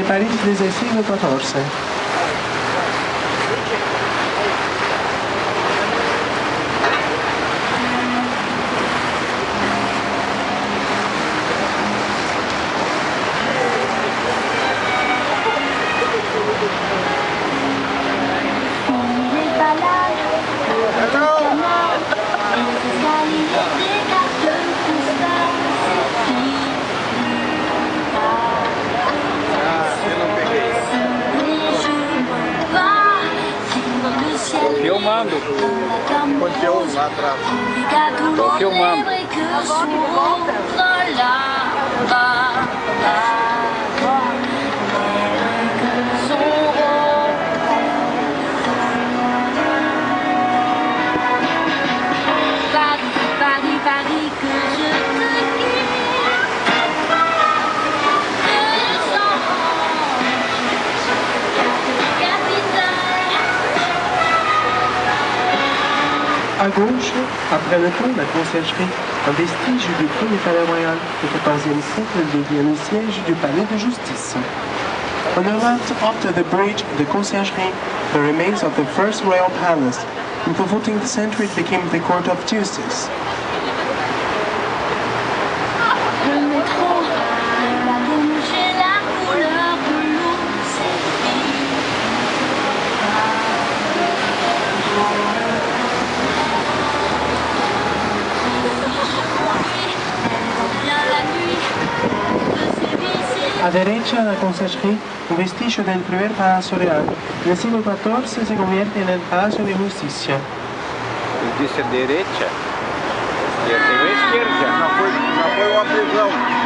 París desde el siglo XIV. Filmando. Conteúdo lá atrás. Tô filmando. Paris, que je te quitte. À gauche, après le pont de la conciergerie, un vestige du premier palais royal du XIVe siècle devient le siège du palais de justice. On the left, after the bridge, the conciergerie, the remains of the first royal palace. In the 14th century, it became the court of justice. Le métro, la bouche et la couleur de l'eau, c'est A derecha de la conciergerie, un vestigio del primer Palacio Real. En el siglo XIV se convierte en el Palacio de Justicia. Eu disse a direita e a esquerda. Já foi uma prisão.